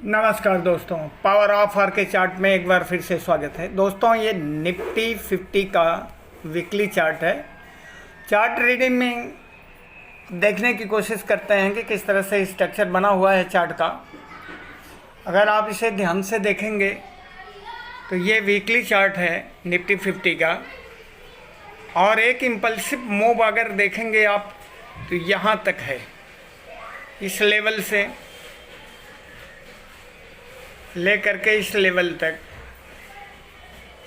नमस्कार दोस्तों, power of are के चार्ट में एक बार फिर से स्वागत है। दोस्तों, ये निफ्टी 50 का वीकली चार्ट है। चार्ट रीडिंग में देखने की कोशिश करते हैं कि किस तरह से स्ट्रक्चर बना हुआ है चार्ट का। अगर आप इसे ध्यान से देखेंगे तो ये वीकली चार्ट है निफ्टी 50 का, और एक इम्पल्सिव मूव अगर देखेंगे आप तो यहाँ तक है। इस लेवल से लेकर के इस लेवल तक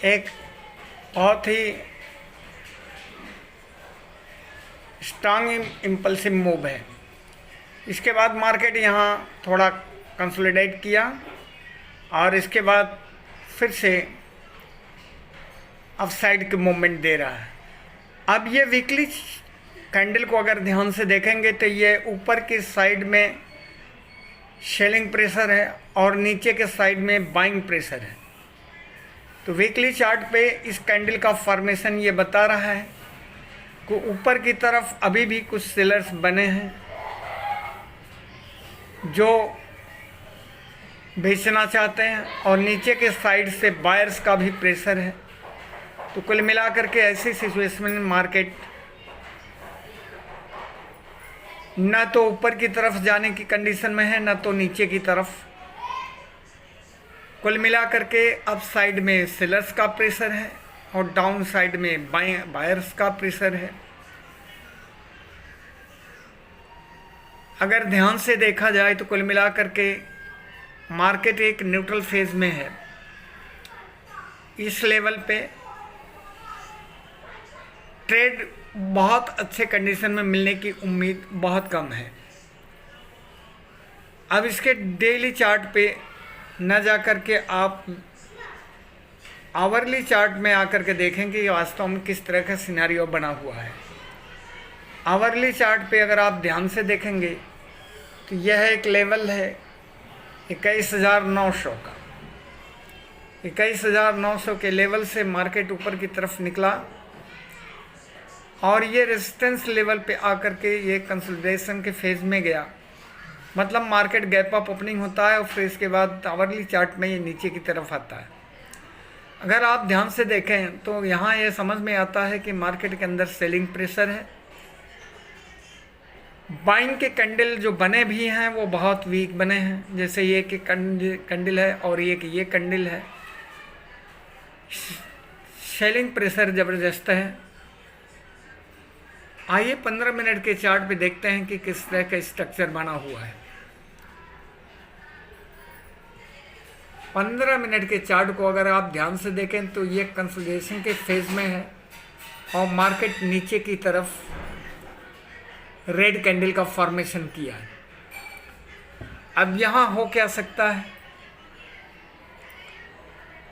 एक बहुत ही स्ट्रांग इम्पल्सिव मूव है। इसके बाद मार्केट यहाँ थोड़ा कंसोलिडेट किया और इसके बाद फिर से अपसाइड की मूवमेंट दे रहा है। अब ये वीकली कैंडल को अगर ध्यान से देखेंगे तो ये ऊपर की साइड में सेलिंग प्रेशर है और नीचे के साइड में बाइंग प्रेशर है। तो वीकली चार्ट पे इस कैंडल का फॉर्मेशन ये बता रहा है कि ऊपर की तरफ अभी भी कुछ सेलर्स बने हैं जो बेचना चाहते हैं, और नीचे के साइड से बायर्स का भी प्रेशर है। तो कुल मिलाकर के ऐसी सिचुएशन में मार्केट न तो ऊपर की तरफ जाने की कंडीशन में है, न तो नीचे की तरफ। कुल मिलाकर के अप साइड में सेलर्स का प्रेशर है और डाउन साइड में बायर्स का प्रेशर है। अगर ध्यान से देखा जाए तो कुल मिलाकर के मार्केट एक न्यूट्रल फेज में है। इस लेवल पे ट्रेड बहुत अच्छे कंडीशन में मिलने की उम्मीद बहुत कम है। अब इसके डेली चार्ट पे न जाकर के आप आवरली चार्ट में आकर के देखेंगे कि वास्तव में किस तरह का सिनेरियो बना हुआ है। आवरली चार्ट पे अगर आप ध्यान से देखेंगे तो यह एक लेवल है 21,900 का। 21,900 के लेवल से मार्केट ऊपर की तरफ निकला और ये रेजिस्टेंस लेवल पे आकर के ये कंसोलिडेशन के फेज में गया। मतलब मार्केट गैप अप ओपनिंग होता है और फिर इसके बाद आवरली चार्ट में ये नीचे की तरफ आता है। अगर आप ध्यान से देखें तो यहाँ ये समझ में आता है कि मार्केट के अंदर सेलिंग प्रेशर है। बाइंग के कैंडल जो बने भी हैं वो बहुत वीक बने हैं, जैसे ये कि कैंडल है और ये कैंडल है। सेलिंग प्रेशर ज़बरदस्त है। आइए 15 मिनट के चार्ट पे देखते हैं कि किस तरह का स्ट्रक्चर बना हुआ है। 15 मिनट के चार्ट को अगर आप ध्यान से देखें तो ये कंसोलिडेशन के फेज में है और मार्केट नीचे की तरफ रेड कैंडल का फॉर्मेशन किया है। अब यहाँ हो क्या सकता है?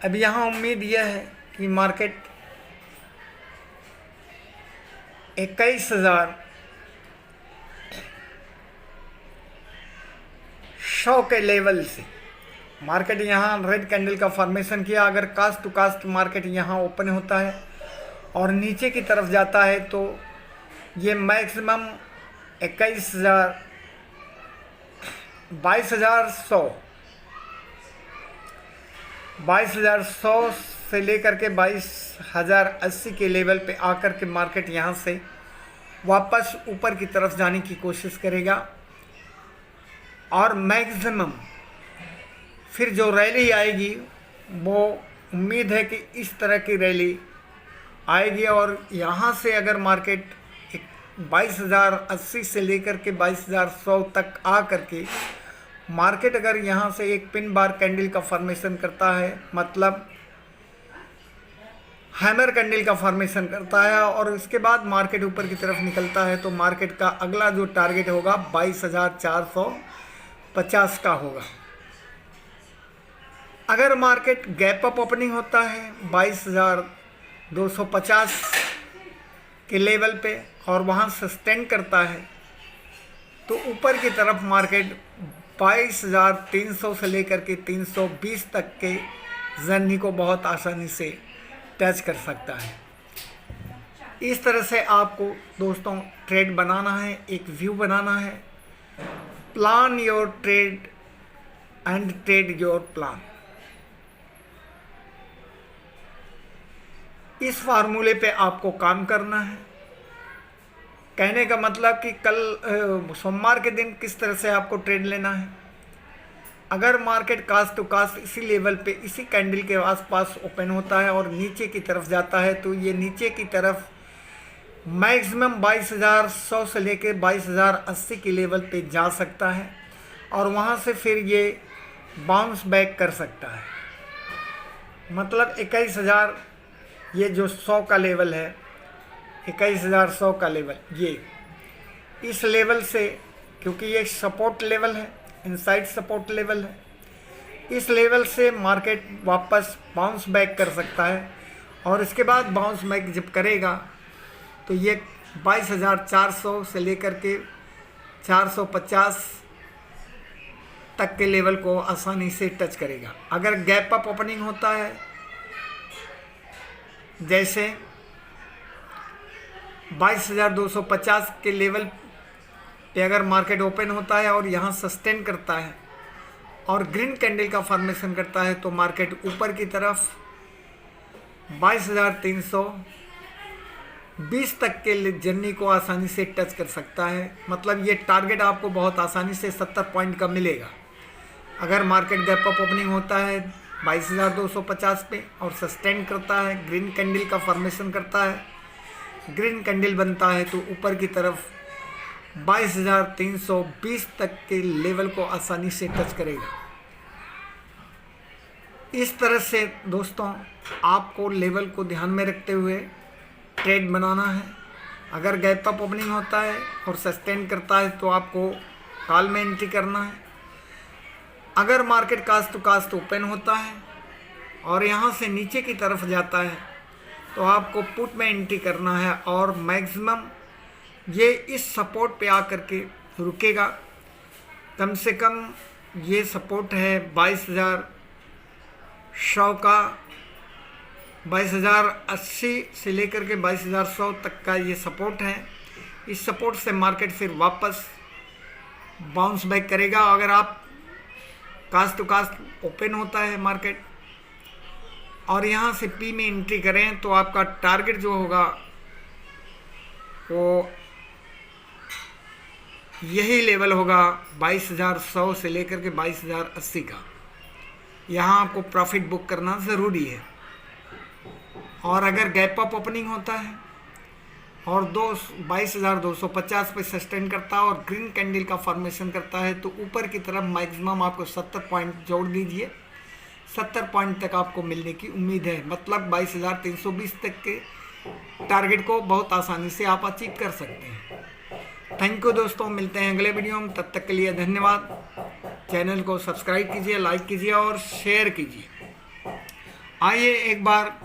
अब यहाँ उम्मीद यह है कि मार्केट 21,100 के लेवल से मार्केट यहाँ रेड कैंडल का फॉर्मेशन किया। अगर कास्ट टू कास्ट मार्केट यहाँ ओपन होता है और नीचे की तरफ जाता है तो ये मैक्सिमम 22,100 से लेकर के 22,080 के लेवल पे आकर के मार्केट यहाँ से वापस ऊपर की तरफ जाने की कोशिश करेगा। और मैक्सिमम फिर जो रैली आएगी वो उम्मीद है कि इस तरह की रैली आएगी, और यहाँ से अगर मार्केट 22,080 से लेकर के 22,100 तक आ करके मार्केट अगर यहाँ से एक पिन बार कैंडल का फॉर्मेशन करता है, मतलब हैमर कैंडल का फॉर्मेशन करता है, और उसके बाद मार्केट ऊपर की तरफ निकलता है, तो मार्केट का अगला जो टारगेट होगा 22,450 का होगा। अगर मार्केट गैप अप ओपनिंग होता है 22,250 के लेवल पे और वहाँ सस्टेन करता है तो ऊपर की तरफ मार्केट 22,300 से लेकर के 320 तक के जर्नी को बहुत आसानी से टच कर सकता है। इस तरह से आपको दोस्तों ट्रेड बनाना है, एक व्यू बनाना है। Plan your trade and trade your plan. इस फार्मूले पे आपको काम करना है। कहने का मतलब कि कल सोमवार के दिन किस तरह से आपको ट्रेड लेना है। अगर मार्केट कास्ट टू कास्ट इसी लेवल पे इसी कैंडल के आसपास ओपन होता है और नीचे की तरफ जाता है तो ये नीचे की तरफ मैक्सिमम 22,100 से लेकर 22,080 के लेवल पे जा सकता है और वहाँ से फिर ये बाउंस बैक कर सकता है। मतलब 21,000 ये जो 100 का लेवल है, 21,100 का लेवल, ये इस लेवल से, क्योंकि ये सपोर्ट लेवल है, इनसाइड सपोर्ट लेवल है, इस लेवल से मार्केट वापस बाउंस बैक कर सकता है और इसके बाद बाउंस बैक जब करेगा तो ये 22,400 से लेकर के 450 तक के लेवल को आसानी से टच करेगा। अगर गैप अप ओपनिंग होता है, जैसे 22,250 के लेवल पे अगर मार्केट ओपन होता है और यहाँ सस्टेन करता है और ग्रीन कैंडल का फॉर्मेशन करता है तो मार्केट ऊपर की तरफ 22,320 तक के जर्नी को आसानी से टच कर सकता है। मतलब ये टारगेट आपको बहुत आसानी से 70 पॉइंट का मिलेगा। अगर मार्केट गैप अप ओपनिंग होता है 22,250 पे और सस्टेन करता है, ग्रीन कैंडल का फॉर्मेशन करता है, ग्रीन कैंडल बनता है तो ऊपर की तरफ 22,320 तक के लेवल को आसानी से टच करेगा। इस तरह से दोस्तों आपको लेवल को ध्यान में रखते हुए ट्रेड बनाना है। अगर गैप अप ओपनिंग होता है और सस्टेन करता है तो आपको कॉल में एंट्री करना है। अगर market cost to cost open होता है और यहाँ से नीचे की तरफ जाता है तो आपको पुट में एंट्री करना है और मैक्सिमम ये इस सपोर्ट पे आकर के रुकेगा। कम से कम ये सपोर्ट है 22,100 का, 22,080 से लेकर के 22,100 तक का ये सपोर्ट है। इस सपोर्ट से मार्केट फिर वापस बाउंस बैक करेगा। अगर आप कास्ट टू कास्ट ओपन होता है मार्केट और यहाँ से पी में एंट्री करें तो आपका टारगेट जो होगा वो यही लेवल होगा 22,100 से लेकर के 22,080 का। यहाँ आपको प्रॉफिट बुक करना ज़रूरी है। और अगर गैप अप ओपनिंग होता है और 22,250 पे सस्टेन करता है और ग्रीन कैंडल का फॉर्मेशन करता है तो ऊपर की तरफ मैक्सिमम आपको 70 पॉइंट जोड़ दीजिए। 70 पॉइंट तक आपको मिलने की उम्मीद है। मतलब 22,320 तक के टारगेट को बहुत आसानी से आप अचीव कर सकते हैं। थैंक यू दोस्तों, मिलते हैं अगले वीडियो में। तब तक के लिए धन्यवाद। चैनल को सब्सक्राइब कीजिए, लाइक कीजिए और शेयर कीजिए। आइए एक बार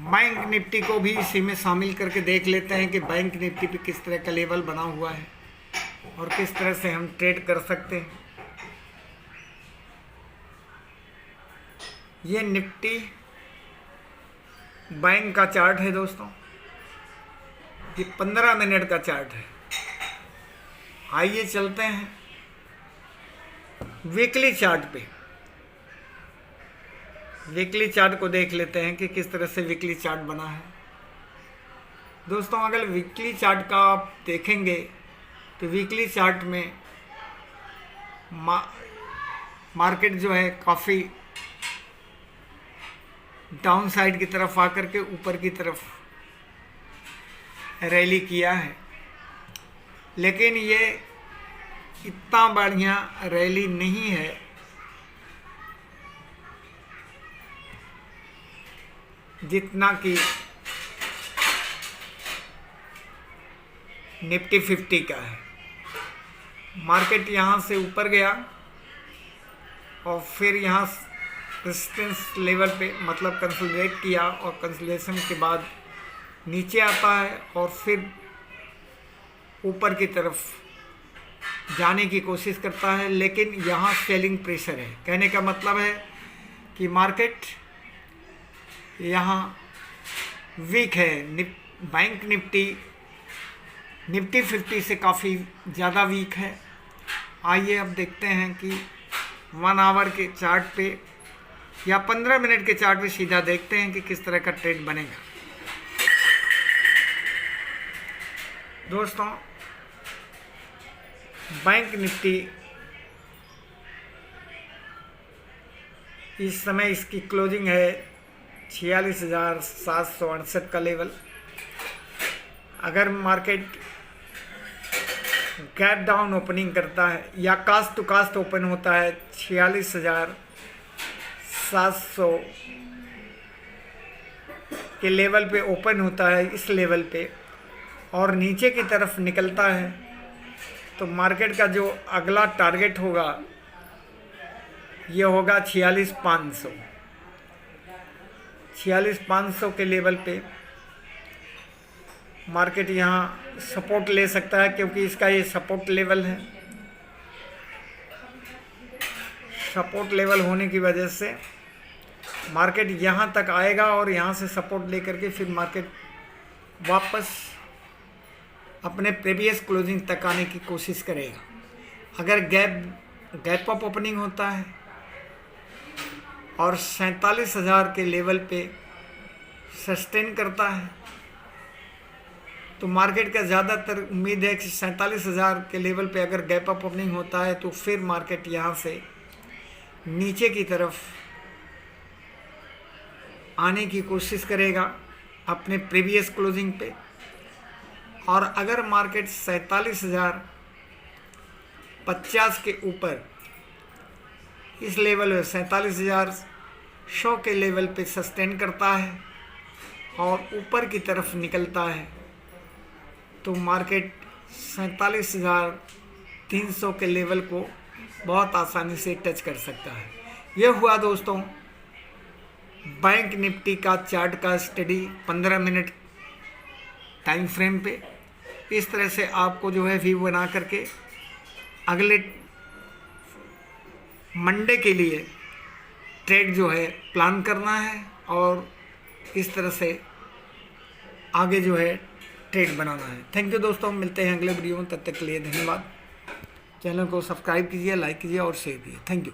बैंक निफ्टी को भी इसी में शामिल करके देख लेते हैं कि बैंक निफ्टी पे किस तरह का लेवल बना हुआ है और किस तरह से हम ट्रेड कर सकते हैं। ये निफ्टी बैंक का चार्ट है दोस्तों, ये 15 मिनट का चार्ट है। आइए चलते हैं वीकली चार्ट पे। वीकली चार्ट को देख लेते हैं कि किस तरह से वीकली चार्ट बना है। दोस्तों अगर वीकली चार्ट का आप देखेंगे तो वीकली चार्ट में मार्केट जो है काफ़ी डाउन साइड की तरफ आकर के ऊपर की तरफ रैली किया है, लेकिन ये इतना बढ़िया रैली नहीं है जितना कि निफ्टी 50 का है। मार्केट यहाँ से ऊपर गया और फिर यहाँ रेजिस्टेंस लेवल पे मतलब कंसोलिडेट किया और कंसोलिडेशन के बाद नीचे आता है और फिर ऊपर की तरफ जाने की कोशिश करता है, लेकिन यहाँ सेलिंग प्रेशर है। कहने का मतलब है कि मार्केट यहाँ वीक है। बैंक निफ्टी 50 से काफ़ी ज़्यादा वीक है। आइए अब देखते हैं कि 1 आवर के चार्ट पे या 15 मिनट के चार्ट पे सीधा देखते हैं कि किस तरह का ट्रेंड बनेगा। दोस्तों, बैंक निफ्टी इस समय इसकी क्लोजिंग है 46,768 का लेवल। अगर मार्केट गैप डाउन ओपनिंग करता है या कास्ट टू कास्ट ओपन होता है 46,700 के लेवल पे ओपन होता है, इस लेवल पे, और नीचे की तरफ निकलता है, तो मार्केट का जो अगला टारगेट होगा ये होगा 46,500। 46,500 के लेवल पे मार्केट यहाँ सपोर्ट ले सकता है, क्योंकि इसका ये सपोर्ट लेवल है। सपोर्ट लेवल होने की वजह से मार्केट यहाँ तक आएगा और यहाँ से सपोर्ट लेकर के फिर मार्केट वापस अपने प्रीवियस क्लोजिंग तक आने की कोशिश करेगा। अगर गैप अप ओपनिंग होता है और 47,000 के लेवल पे सस्टेन करता है, तो मार्केट का ज़्यादातर उम्मीद है कि 47,000 के लेवल पे अगर गैप अप ओपनिंग होता है तो फिर मार्केट यहाँ से नीचे की तरफ आने की कोशिश करेगा अपने प्रीवियस क्लोजिंग पे। और अगर मार्केट 47,050 के ऊपर इस लेवल में 47,100 के लेवल पे सस्टेन करता है और ऊपर की तरफ निकलता है, तो मार्केट 47,300 के लेवल को बहुत आसानी से टच कर सकता है। यह हुआ दोस्तों बैंक निफ्टी का चार्ट का स्टडी 15 मिनट टाइम फ्रेम पे। इस तरह से आपको जो है व्यू बना करके अगले मंडे के लिए ट्रेड जो है प्लान करना है और इस तरह से आगे जो है ट्रेड बनाना है। थैंक यू दोस्तों, मिलते हैं अगले वीडियो में। तब तक के लिए धन्यवाद। चैनल को सब्सक्राइब कीजिए, लाइक कीजिए और शेयर कीजिए। Thank you.